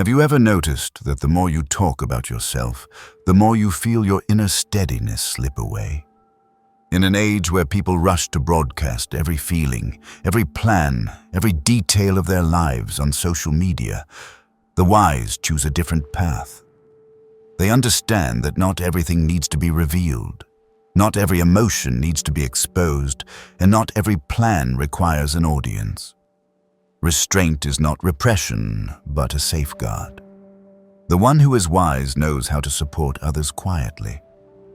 Have you ever noticed that the more you talk about yourself, the more you feel your inner steadiness slip away? In an age where people rush to broadcast every feeling, every plan, every detail of their lives on social media, the wise choose a different path. They understand that not everything needs to be revealed, not every emotion needs to be exposed, and not every plan requires an audience. Restraint is not repression, but a safeguard. The one who is wise knows how to support others quietly,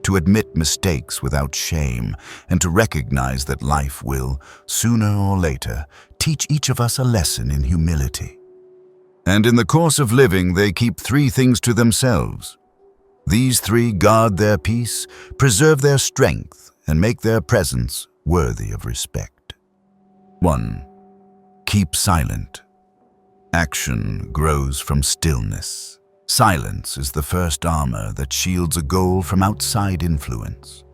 to admit mistakes without shame, and to recognize that life will, sooner or later, teach each of us a lesson in humility. And in the course of living, they keep three things to themselves. These three guard their peace, preserve their strength, and make their presence worthy of respect. 1. Keep silent. Action grows from stillness. Silence is the first armor that shields a goal from outside influence.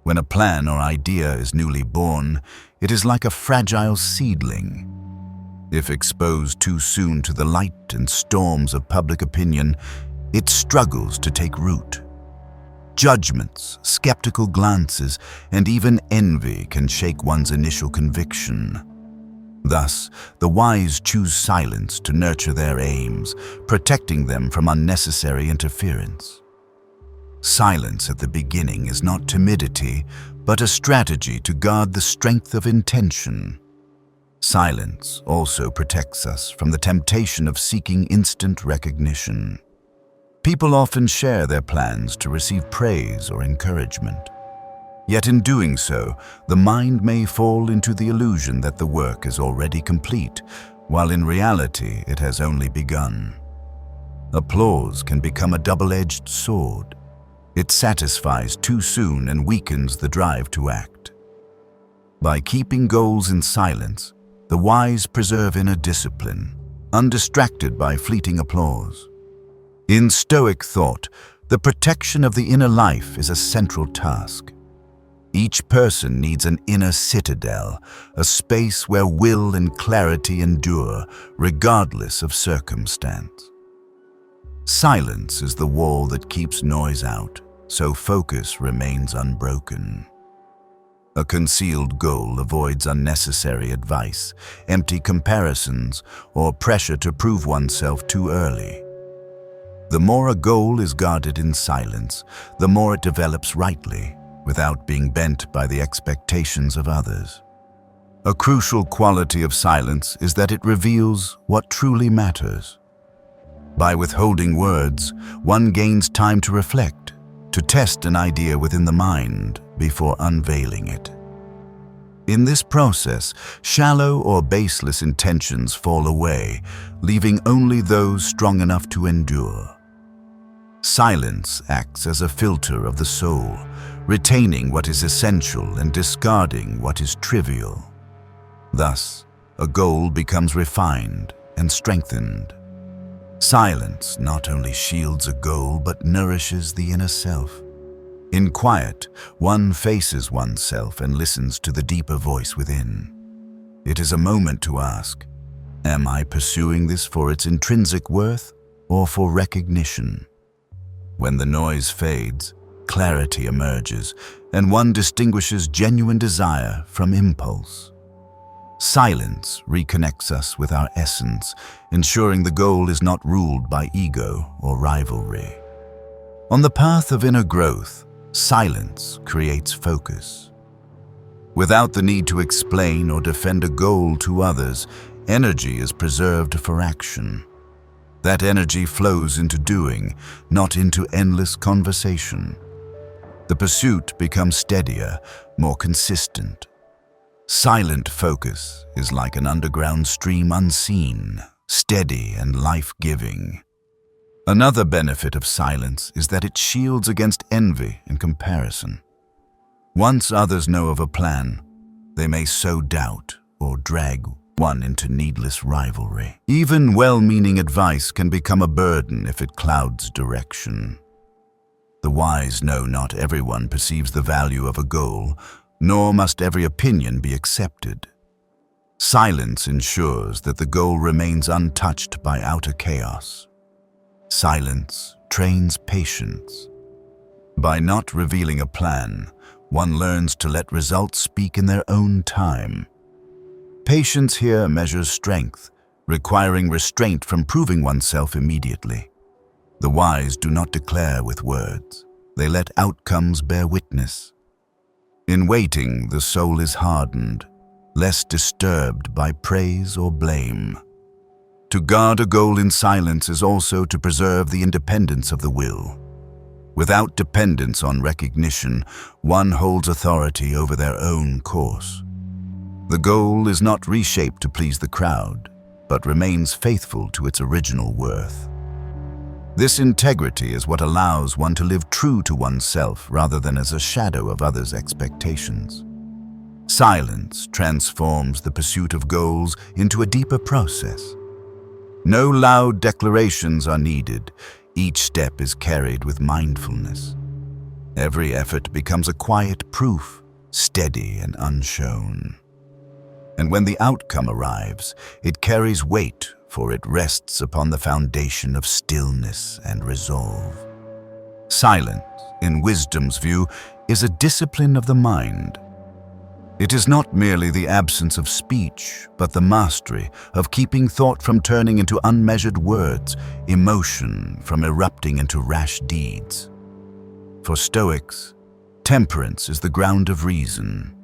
When a plan or idea is newly born, it is like a fragile seedling. If exposed too soon to the light and storms of public opinion, it struggles to take root. Judgments, skeptical glances, and even envy can shake one's initial conviction. Thus, the wise choose silence to nurture their aims, protecting them from unnecessary interference. Silence at the beginning is not timidity, but a strategy to guard the strength of intention. Silence also protects us from the temptation of seeking instant recognition. People often share their plans to receive praise or encouragement. Yet in doing so, the mind may fall into the illusion that the work is already complete, while in reality it has only begun. Applause can become a double-edged sword. It satisfies too soon and weakens the drive to act. By keeping goals in silence, the wise preserve inner discipline, undistracted by fleeting applause. In Stoic thought, the protection of the inner life is a central task. Each person needs an inner citadel, a space where will and clarity endure, regardless of circumstance. Silence is the wall that keeps noise out, so focus remains unbroken. A concealed goal avoids unnecessary advice, empty comparisons, or pressure to prove oneself too early. The more a goal is guarded in silence, the more it develops rightly, without being bent by the expectations of others. A crucial quality of silence is that it reveals what truly matters. By withholding words, one gains time to reflect, to test an idea within the mind before unveiling it. In this process, shallow or baseless intentions fall away, leaving only those strong enough to endure. Silence acts as a filter of the soul, retaining what is essential and discarding what is trivial. Thus, a goal becomes refined and strengthened. Silence not only shields a goal but nourishes the inner self. In quiet, one faces oneself and listens to the deeper voice within. It is a moment to ask, am I pursuing this for its intrinsic worth or for recognition? When the noise fades, clarity emerges, and one distinguishes genuine desire from impulse. Silence reconnects us with our essence, ensuring the goal is not ruled by ego or rivalry. On the path of inner growth, silence creates focus. Without the need to explain or defend a goal to others, energy is preserved for action. That energy flows into doing, not into endless conversation. The pursuit becomes steadier, more consistent. Silent focus is like an underground stream unseen, steady and life-giving. Another benefit of silence is that it shields against envy and comparison. Once others know of a plan, they may sow doubt or drag one into needless rivalry. Even well-meaning advice can become a burden if it clouds direction. The wise know not everyone perceives the value of a goal, nor must every opinion be accepted. Silence ensures that the goal remains untouched by outer chaos. Silence trains patience. By not revealing a plan, one learns to let results speak in their own time. Patience here measures strength, requiring restraint from proving oneself immediately. The wise do not declare with words. They let outcomes bear witness. In waiting, the soul is hardened, less disturbed by praise or blame. To guard a goal in silence is also to preserve the independence of the will. Without dependence on recognition, one holds authority over their own course. The goal is not reshaped to please the crowd, but remains faithful to its original worth. This integrity is what allows one to live true to oneself rather than as a shadow of others' expectations. Silence transforms the pursuit of goals into a deeper process. No loud declarations are needed. Each step is carried with mindfulness. Every effort becomes a quiet proof, steady and unshown. And when the outcome arrives, it carries weight, for it rests upon the foundation of stillness and resolve. Silence, in wisdom's view, is a discipline of the mind. It is not merely the absence of speech, but the mastery of keeping thought from turning into unmeasured words, emotion from erupting into rash deeds. For Stoics, temperance is the ground of reason.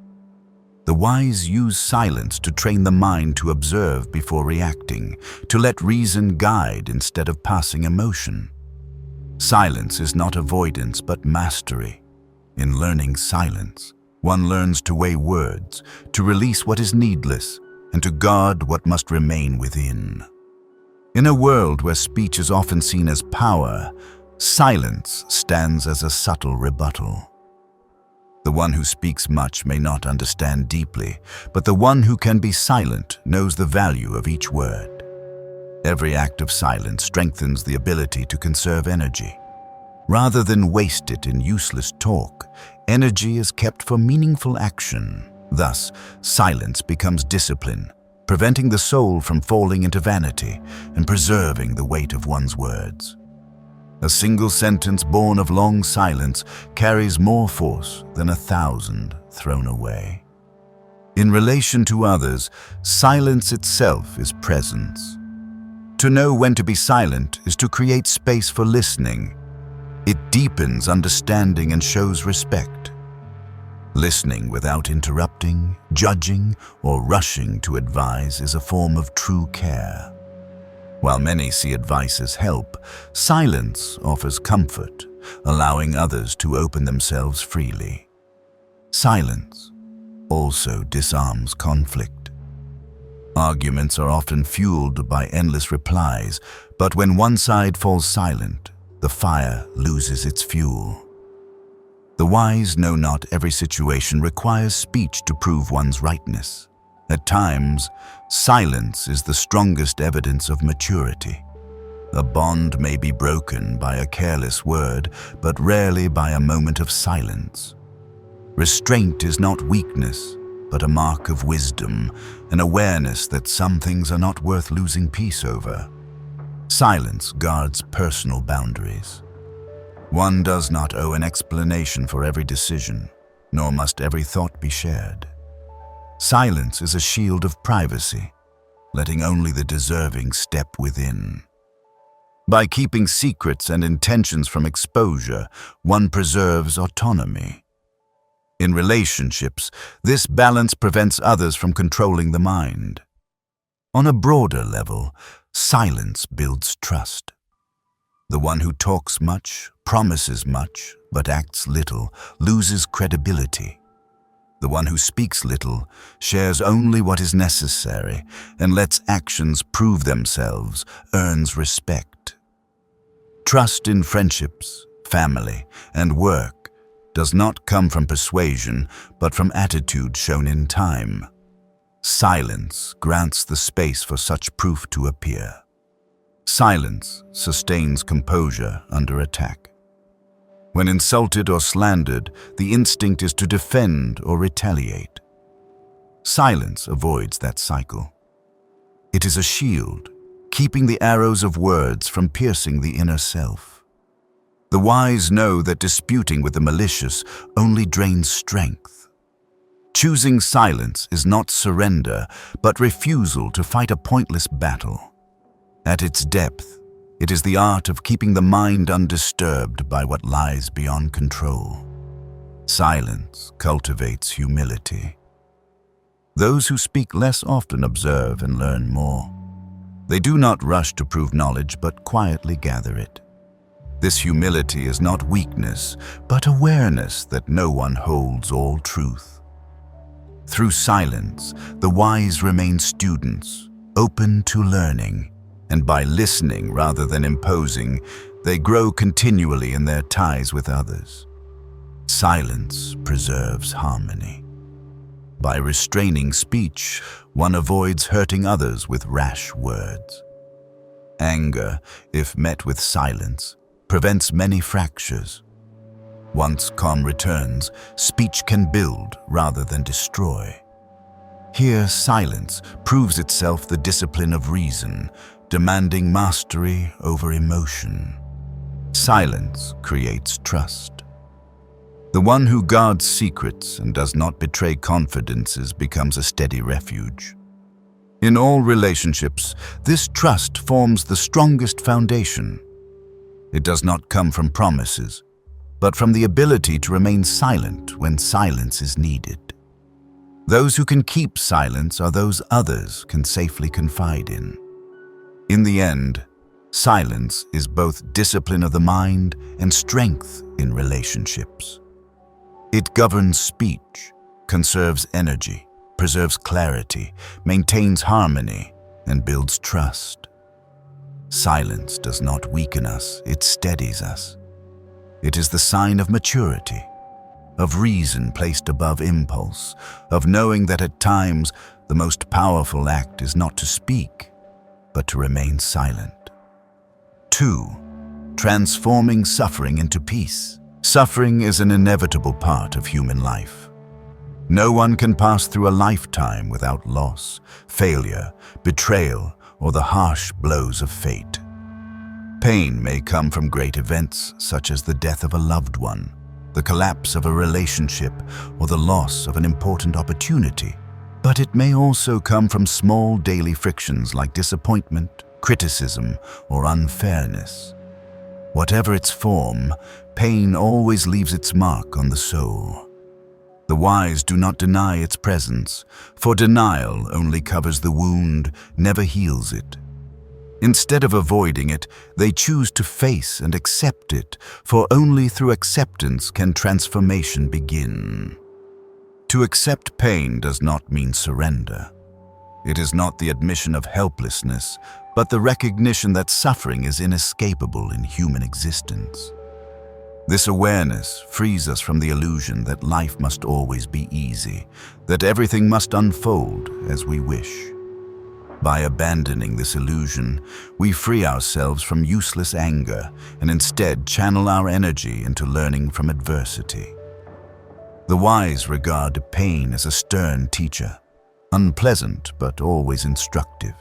The wise use silence to train the mind to observe before reacting, to let reason guide instead of passing emotion. Silence is not avoidance but mastery. In learning silence, one learns to weigh words, to release what is needless, and to guard what must remain within. In a world where speech is often seen as power, silence stands as a subtle rebuttal. The one who speaks much may not understand deeply, but the one who can be silent knows the value of each word. Every act of silence strengthens the ability to conserve energy. Rather than waste it in useless talk, energy is kept for meaningful action. Thus, silence becomes discipline, preventing the soul from falling into vanity and preserving the weight of one's words. A single sentence born of long silence carries more force than 1,000 thrown away. In relation to others, silence itself is presence. To know when to be silent is to create space for listening. It deepens understanding and shows respect. Listening without interrupting, judging, or rushing to advise is a form of true care. While many see advice as help, silence offers comfort, allowing others to open themselves freely. Silence also disarms conflict. Arguments are often fueled by endless replies, but when one side falls silent, the fire loses its fuel. The wise know not every situation requires speech to prove one's rightness. At times, silence is the strongest evidence of maturity. A bond may be broken by a careless word, but rarely by a moment of silence. Restraint is not weakness, but a mark of wisdom, an awareness that some things are not worth losing peace over. Silence guards personal boundaries. One does not owe an explanation for every decision, nor must every thought be shared. Silence is a shield of privacy, letting only the deserving step within. By keeping secrets and intentions from exposure, one preserves autonomy. In relationships, this balance prevents others from controlling the mind. On a broader level, silence builds trust. The one who talks much, promises much, but acts little, loses credibility. The one who speaks little shares only what is necessary and lets actions prove themselves, earns respect. Trust in friendships, family, and work does not come from persuasion, but from attitude shown in time. Silence grants the space for such proof to appear. Silence sustains composure under attack. When insulted or slandered, the instinct is to defend or retaliate. Silence avoids that cycle. It is a shield, keeping the arrows of words from piercing the inner self. The wise know that disputing with the malicious only drains strength. Choosing silence is not surrender, but refusal to fight a pointless battle. At its depth, it is the art of keeping the mind undisturbed by what lies beyond control. Silence cultivates humility. Those who speak less often observe and learn more. They do not rush to prove knowledge, but quietly gather it. This humility is not weakness, but awareness that no one holds all truth. Through silence, the wise remain students, open to learning, and by listening rather than imposing, they grow continually in their ties with others. Silence preserves harmony. By restraining speech, one avoids hurting others with rash words. Anger, if met with silence, prevents many fractures. Once calm returns, speech can build rather than destroy. Here, silence proves itself the discipline of reason, demanding mastery over emotion. Silence creates trust. The one who guards secrets and does not betray confidences becomes a steady refuge. In all relationships, this trust forms the strongest foundation. It does not come from promises, but from the ability to remain silent when silence is needed. Those who can keep silence are those others can safely confide in. In the end, silence is both discipline of the mind and strength in relationships. It governs speech, conserves energy, preserves clarity, maintains harmony, and builds trust. Silence does not weaken us, it steadies us. It is the sign of maturity, of reason placed above impulse, of knowing that at times the most powerful act is not to speak, but to remain silent. 2. Transforming suffering into peace. Suffering is an inevitable part of human life. No one can pass through a lifetime without loss, failure, betrayal, or the harsh blows of fate. Pain may come from great events such as the death of a loved one, the collapse of a relationship, or the loss of an important opportunity. But it may also come from small daily frictions like disappointment, criticism, or unfairness. Whatever its form, pain always leaves its mark on the soul. The wise do not deny its presence, for denial only covers the wound, never heals it. Instead of avoiding it, they choose to face and accept it, for only through acceptance can transformation begin. To accept pain does not mean surrender. It is not the admission of helplessness, but the recognition that suffering is inescapable in human existence. This awareness frees us from the illusion that life must always be easy, that everything must unfold as we wish. By abandoning this illusion, we free ourselves from useless anger and instead channel our energy into learning from adversity. The wise regard pain as a stern teacher, unpleasant but always instructive.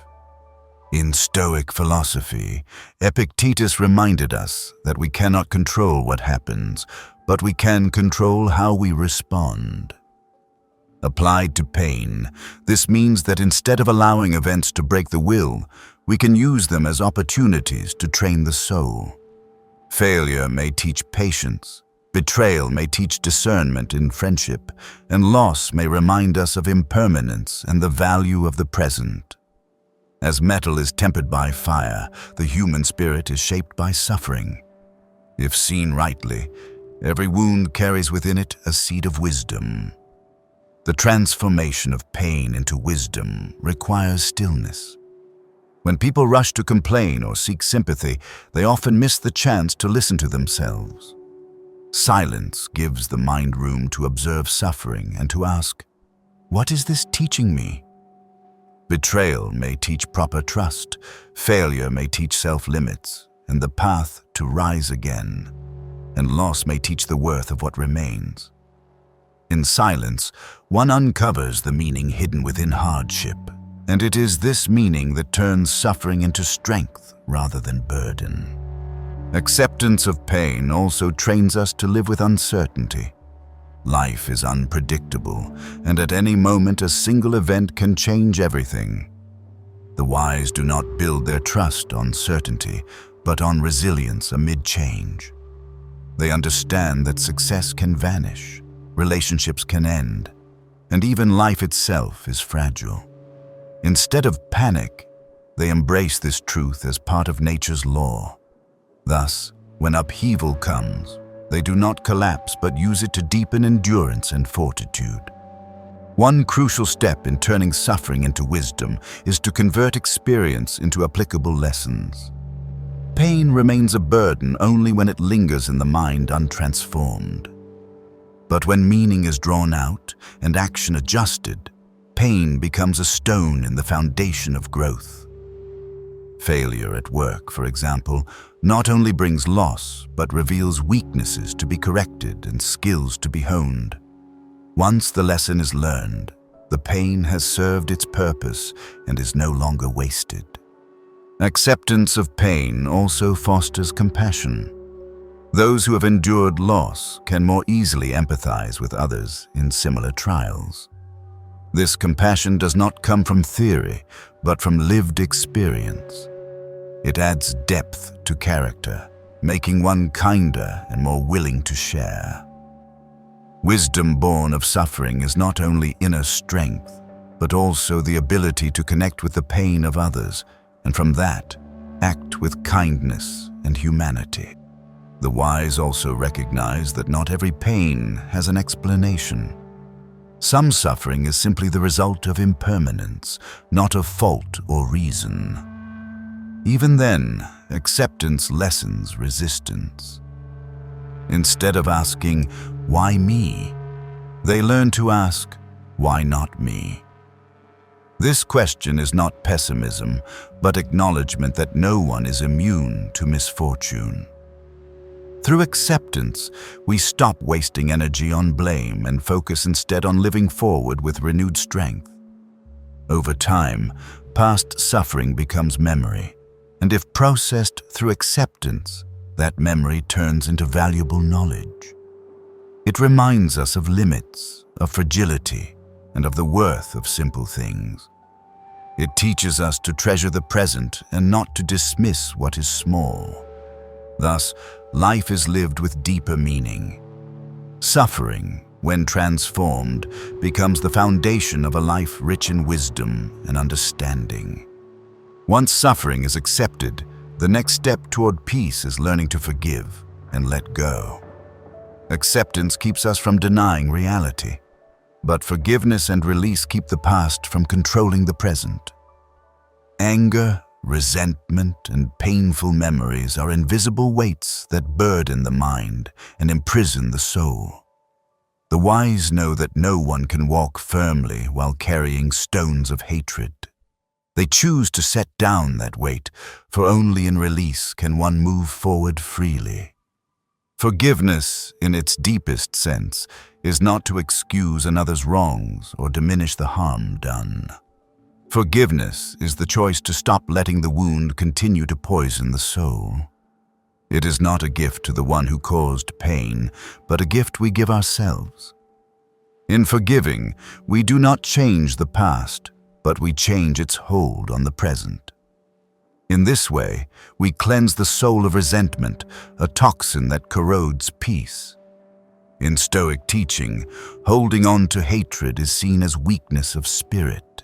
In Stoic philosophy, Epictetus reminded us that we cannot control what happens, but we can control how we respond. Applied to pain, this means that instead of allowing events to break the will, we can use them as opportunities to train the soul. Failure may teach patience, betrayal may teach discernment in friendship, and loss may remind us of impermanence and the value of the present. As metal is tempered by fire, the human spirit is shaped by suffering. If seen rightly, every wound carries within it a seed of wisdom. The transformation of pain into wisdom requires stillness. When people rush to complain or seek sympathy, they often miss the chance to listen to themselves. Silence gives the mind room to observe suffering and to ask, "What is this teaching me?" Betrayal may teach proper trust, failure may teach self-limits, and the path to rise again, and loss may teach the worth of what remains. In silence, one uncovers the meaning hidden within hardship, And it is this meaning that turns suffering into strength rather than burden. Acceptance of pain also trains us to live with uncertainty. Life is unpredictable, and at any moment a single event can change everything. The wise do not build their trust on certainty, but on resilience amid change. They understand that success can vanish, relationships can end, and even life itself is fragile. Instead of panic, they embrace this truth as part of nature's law. Thus, when upheaval comes, they do not collapse but use it to deepen endurance and fortitude. One crucial step in turning suffering into wisdom is to convert experience into applicable lessons. Pain remains a burden only when it lingers in the mind untransformed. But when meaning is drawn out and action adjusted, pain becomes a stone in the foundation of growth. Failure at work, for example, not only brings loss, but reveals weaknesses to be corrected and skills to be honed. Once the lesson is learned, the pain has served its purpose and is no longer wasted. Acceptance of pain also fosters compassion. Those who have endured loss can more easily empathize with others in similar trials. This compassion does not come from theory, but from lived experience. It adds depth to character, making one kinder and more willing to share. Wisdom born of suffering is not only inner strength, but also the ability to connect with the pain of others, and from that, act with kindness and humanity. The wise also recognize that not every pain has an explanation. Some suffering is simply the result of impermanence, not of fault or reason. Even then, acceptance lessens resistance. Instead of asking, "Why me?" they learn to ask, "Why not me?" This question is not pessimism, but acknowledgement that no one is immune to misfortune. Through acceptance, we stop wasting energy on blame and focus instead on living forward with renewed strength. Over time, past suffering becomes memory, and if processed through acceptance, that memory turns into valuable knowledge. It reminds us of limits, of fragility, and of the worth of simple things. It teaches us to treasure the present and not to dismiss what is small. Thus, life is lived with deeper meaning. Suffering, when transformed, becomes the foundation of a life rich in wisdom and understanding. Once suffering is accepted, the next step toward peace is learning to forgive and let go. Acceptance keeps us from denying reality, but forgiveness and release keep the past from controlling the present. Anger, resentment, and painful memories are invisible weights that burden the mind and imprison the soul. The wise know that no one can walk firmly while carrying stones of hatred. They choose to set down that weight, for only in release can one move forward freely. Forgiveness, in its deepest sense, is not to excuse another's wrongs or diminish the harm done. Forgiveness is the choice to stop letting the wound continue to poison the soul. It is not a gift to the one who caused pain, but a gift we give ourselves. In forgiving, we do not change the past, but we change its hold on the present. In this way, we cleanse the soul of resentment, a toxin that corrodes peace. In Stoic teaching, holding on to hatred is seen as weakness of spirit.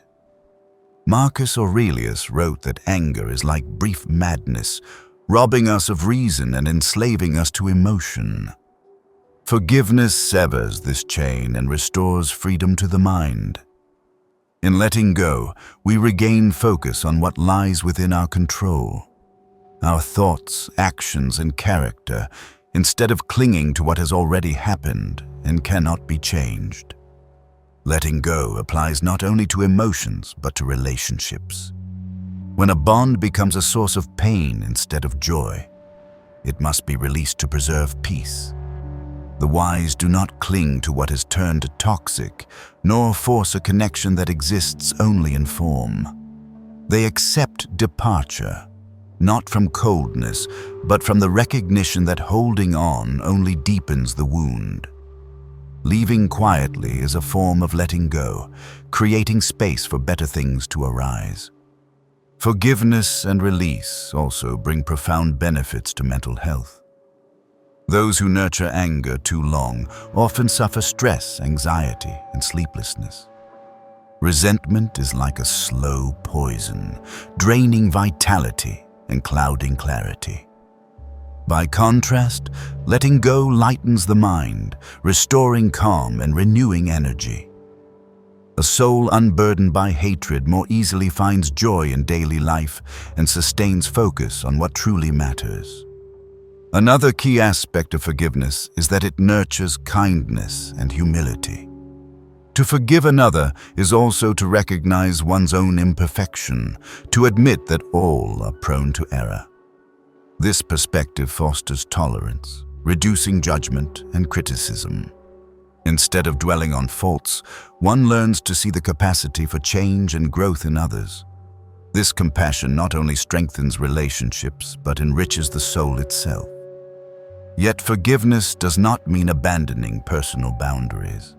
Marcus Aurelius wrote that anger is like brief madness, robbing us of reason and enslaving us to emotion. Forgiveness severs this chain and restores freedom to the mind. In letting go, we regain focus on what lies within our control, our thoughts, actions, and character, instead of clinging to what has already happened and cannot be changed. Letting go applies not only to emotions, but to relationships. When a bond becomes a source of pain instead of joy, it must be released to preserve peace. The wise do not cling to what has turned toxic, nor force a connection that exists only in form. They accept departure, not from coldness, but from the recognition that holding on only deepens the wound. Leaving quietly is a form of letting go, creating space for better things to arise. Forgiveness and release also bring profound benefits to mental health. Those who nurture anger too long often suffer stress, anxiety, and sleeplessness. Resentment is like a slow poison, draining vitality and clouding clarity. By contrast, letting go lightens the mind, restoring calm and renewing energy. A soul unburdened by hatred more easily finds joy in daily life and sustains focus on what truly matters. Another key aspect of forgiveness is that it nurtures kindness and humility. To forgive another is also to recognize one's own imperfection, to admit that all are prone to error. This perspective fosters tolerance, reducing judgment and criticism. Instead of dwelling on faults, one learns to see the capacity for change and growth in others. This compassion not only strengthens relationships, but enriches the soul itself. Yet forgiveness does not mean abandoning personal boundaries.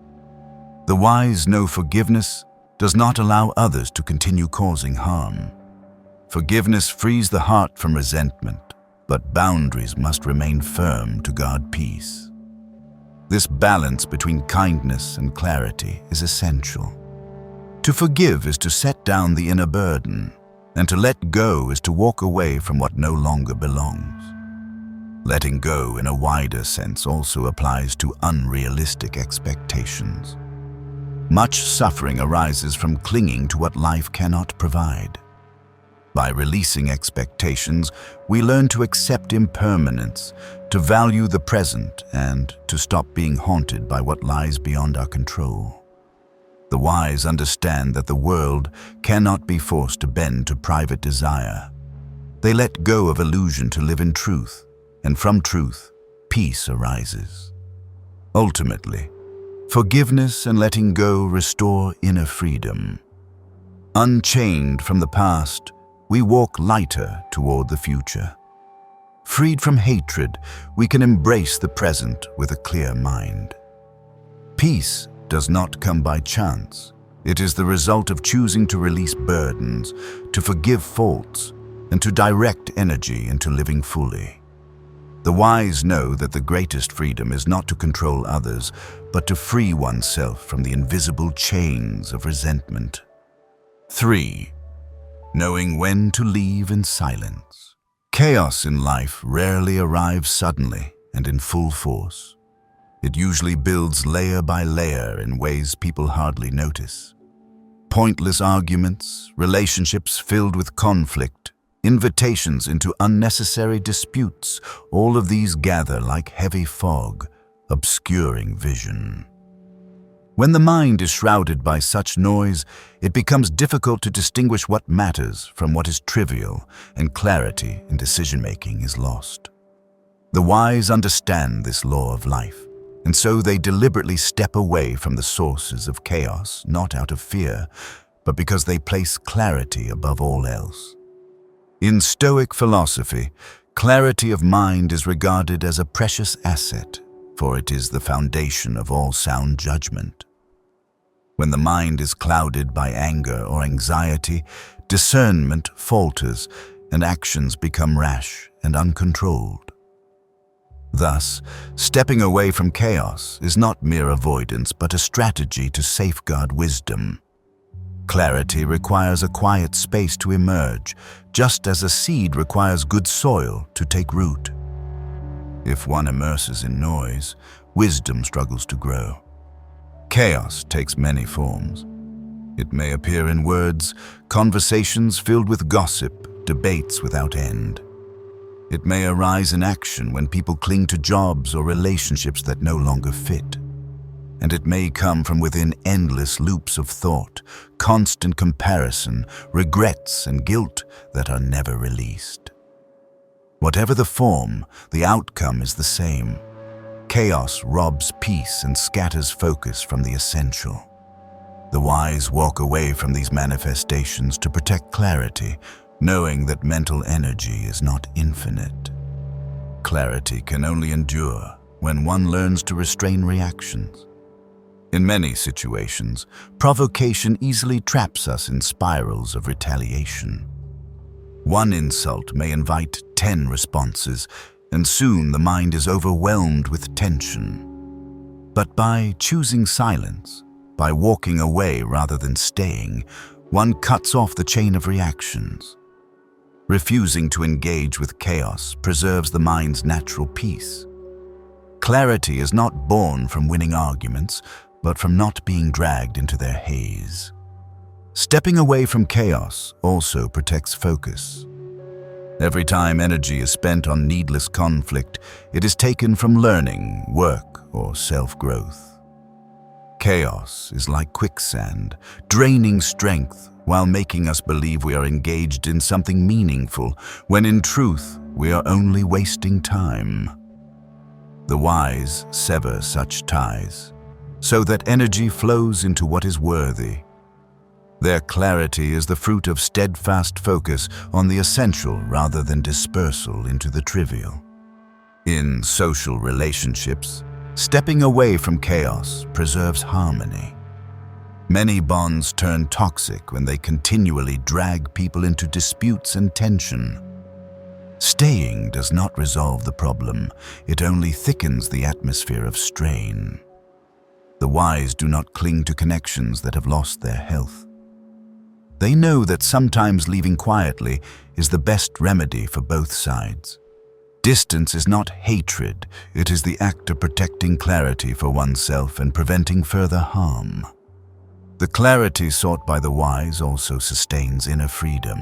The wise know forgiveness does not allow others to continue causing harm. Forgiveness frees the heart from resentment, but boundaries must remain firm to guard peace. This balance between kindness and clarity is essential. To forgive is to set down the inner burden, and to let go is to walk away from what no longer belongs. Letting go in a wider sense also applies to unrealistic expectations. Much suffering arises from clinging to what life cannot provide. By releasing expectations, we learn to accept impermanence, to value the present, and to stop being haunted by what lies beyond our control. The wise understand that the world cannot be forced to bend to private desire. They let go of illusion to live in truth, and from truth, peace arises. Ultimately, forgiveness and letting go restore inner freedom. Unchained from the past, we walk lighter toward the future. Freed from hatred, we can embrace the present with a clear mind. Peace does not come by chance. It is the result of choosing to release burdens, to forgive faults, and to direct energy into living fully. The wise know that the greatest freedom is not to control others, but to free oneself from the invisible chains of resentment. 3. Knowing when to leave in silence. Chaos in life rarely arrives suddenly and in full force. It usually builds layer by layer in ways people hardly notice. Pointless arguments, relationships filled with conflict, invitations into unnecessary disputes, all of these gather like heavy fog, obscuring vision. When the mind is shrouded by such noise, it becomes difficult to distinguish what matters from what is trivial, and clarity in decision-making is lost. The wise understand this law of life, and so they deliberately step away from the sources of chaos, not out of fear, but because they place clarity above all else. In Stoic philosophy, clarity of mind is regarded as a precious asset, for it is the foundation of all sound judgment. When the mind is clouded by anger or anxiety, discernment falters and actions become rash and uncontrolled. Thus, stepping away from chaos is not mere avoidance but a strategy to safeguard wisdom. Clarity requires a quiet space to emerge, just as a seed requires good soil to take root. If one immerses in noise, wisdom struggles to grow. Chaos takes many forms. It may appear in words, conversations filled with gossip, debates without end. It may arise in action when people cling to jobs or relationships that no longer fit. And it may come from within endless loops of thought, constant comparison, regrets and guilt that are never released. Whatever the form, the outcome is the same. chaos robs peace and scatters focus from the essential. The wise walk away from these manifestations to protect clarity, knowing that mental energy is not infinite. Clarity can only endure when one learns to restrain reactions. In many situations, provocation easily traps us in spirals of retaliation. One insult may invite 10 responses, and soon the mind is overwhelmed with tension. But by choosing silence, by walking away rather than staying, one cuts off the chain of reactions. Refusing to engage with chaos preserves the mind's natural peace. Clarity is not born from winning arguments, but from not being dragged into their haze. Stepping away from chaos also protects focus. Every time energy is spent on needless conflict, it is taken from learning, work, or self-growth. Chaos is like quicksand, draining strength while making us believe we are engaged in something meaningful, when in truth we are only wasting time. The wise sever such ties, so that energy flows into what is worthy. Their clarity is the fruit of steadfast focus on the essential rather than dispersal into the trivial. In social relationships, stepping away from chaos preserves harmony. Many bonds turn toxic when they continually drag people into disputes and tension. Staying does not resolve the problem, it only thickens the atmosphere of strain. The wise do not cling to connections that have lost their health. They know that sometimes leaving quietly is the best remedy for both sides. Distance is not hatred, it is the act of protecting clarity for oneself and preventing further harm. The clarity sought by the wise also sustains inner freedom.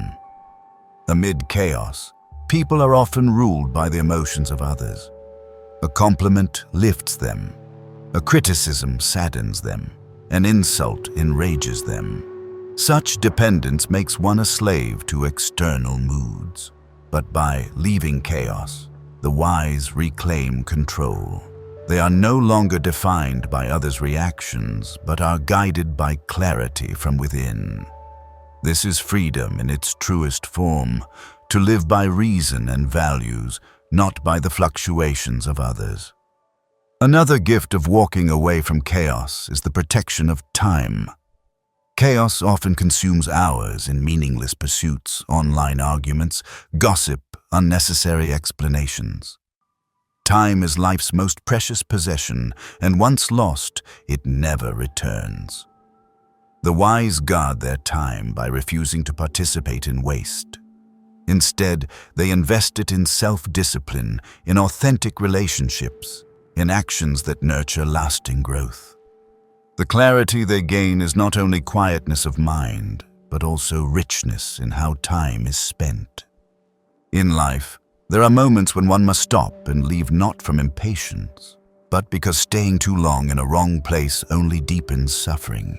Amid chaos, people are often ruled by the emotions of others. A compliment lifts them, a criticism saddens them, an insult enrages them. Such dependence makes one a slave to external moods. But by leaving chaos, the wise reclaim control. They are no longer defined by others' reactions, but are guided by clarity from within. This is freedom in its truest form, to live by reason and values, not by the fluctuations of others. Another gift of walking away from chaos is the protection of time. Chaos often consumes hours in meaningless pursuits, online arguments, gossip, unnecessary explanations. Time is life's most precious possession, and once lost, it never returns. The wise guard their time by refusing to participate in waste. Instead, they invest it in self-discipline, in authentic relationships, in actions that nurture lasting growth. The clarity they gain is not only quietness of mind, but also richness in how time is spent. In life, there are moments when one must stop and leave, not from impatience, but because staying too long in a wrong place only deepens suffering.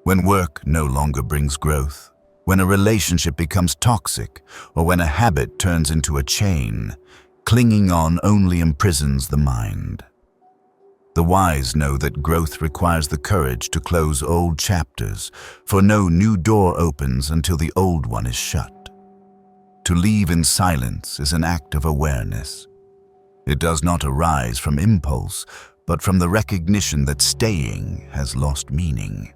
When work no longer brings growth, when a relationship becomes toxic, or when a habit turns into a chain, clinging on only imprisons the mind. The wise know that growth requires the courage to close old chapters, for no new door opens until the old one is shut. To leave in silence is an act of awareness. It does not arise from impulse, but from the recognition that staying has lost meaning.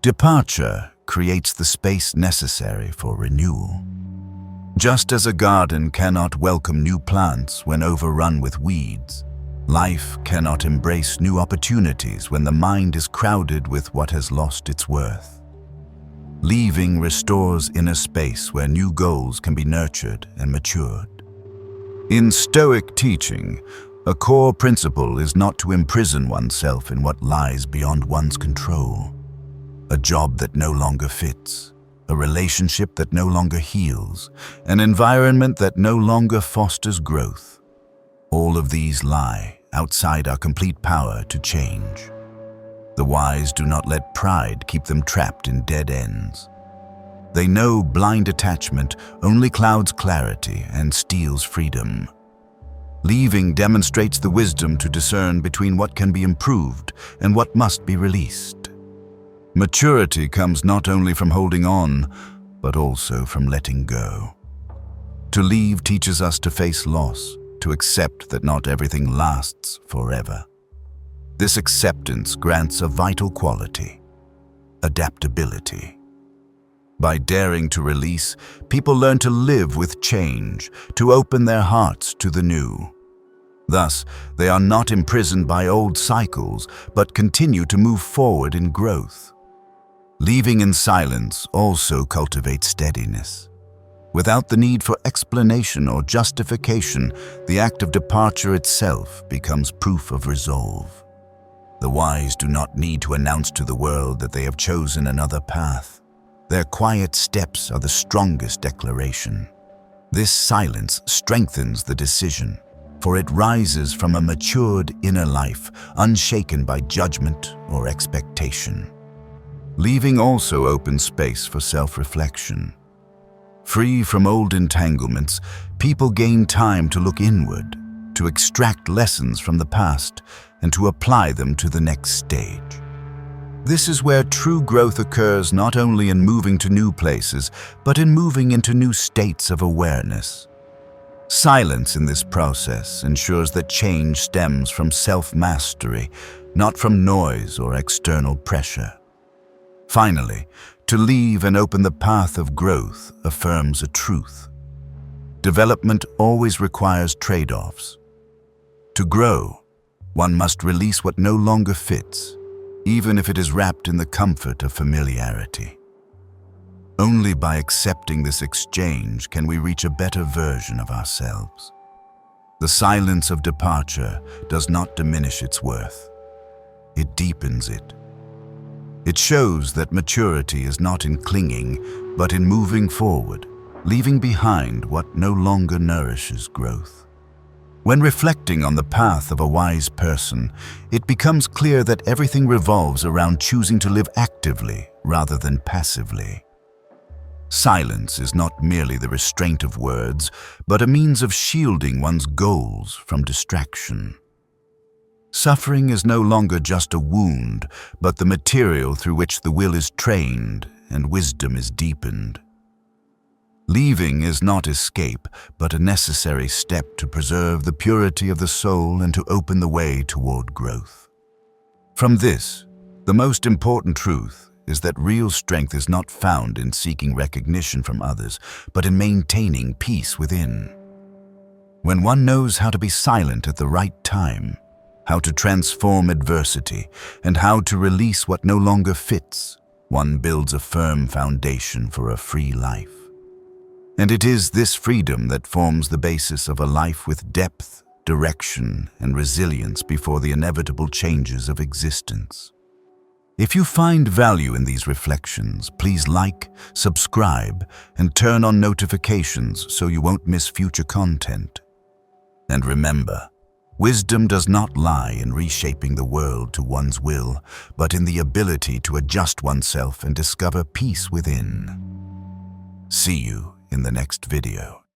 Departure creates the space necessary for renewal. Just as a garden cannot welcome new plants when overrun with weeds, life cannot embrace new opportunities when the mind is crowded with what has lost its worth. Leaving restores inner space where new goals can be nurtured and matured. In Stoic teaching, a core principle is not to imprison oneself in what lies beyond one's control. A job that no longer fits, a relationship that no longer heals, an environment that no longer fosters growth. All of these lie outside our complete power to change. The wise do not let pride keep them trapped in dead ends. They know blind attachment only clouds clarity and steals freedom. Leaving demonstrates the wisdom to discern between what can be improved and what must be released. Maturity comes not only from holding on, but also from letting go. To leave teaches us to face loss, to accept that not everything lasts forever. This acceptance grants a vital quality: adaptability. By daring to release, people learn to live with change, to open their hearts to the new. Thus, they are not imprisoned by old cycles, but continue to move forward in growth. Leaving in silence also cultivates steadiness. Without the need for explanation or justification, the act of departure itself becomes proof of resolve. The wise do not need to announce to the world that they have chosen another path. Their quiet steps are the strongest declaration. This silence strengthens the decision, for it rises from a matured inner life, unshaken by judgment or expectation. Leaving also opens space for self-reflection. Free from old entanglements, people gain time to look inward, to extract lessons from the past, and to apply them to the next stage. This is where true growth occurs, not only in moving to new places, but in moving into new states of awareness. Silence in this process ensures that change stems from self-mastery, not from noise or external pressure. Finally, to leave and open the path of growth affirms a truth. Development always requires trade-offs. To grow, one must release what no longer fits, even if it is wrapped in the comfort of familiarity. Only by accepting this exchange can we reach a better version of ourselves. The silence of departure does not diminish its worth. It deepens it. It shows that maturity is not in clinging, but in moving forward, leaving behind what no longer nourishes growth. When reflecting on the path of a wise person, it becomes clear that everything revolves around choosing to live actively rather than passively. Silence is not merely the restraint of words, but a means of shielding one's goals from distraction. Suffering is no longer just a wound, but the material through which the will is trained and wisdom is deepened. Leaving is not escape, but a necessary step to preserve the purity of the soul and to open the way toward growth. From this, the most important truth is that real strength is not found in seeking recognition from others, but in maintaining peace within. When one knows how to be silent at the right time, how to transform adversity, and how to release what no longer fits, one builds a firm foundation for a free life. And it is this freedom that forms the basis of a life with depth, direction, and resilience before the inevitable changes of existence. If you find value in these reflections, please like, subscribe, and turn on notifications so you won't miss future content. And remember, wisdom does not lie in reshaping the world to one's will, but in the ability to adjust oneself and discover peace within. See you in the next video.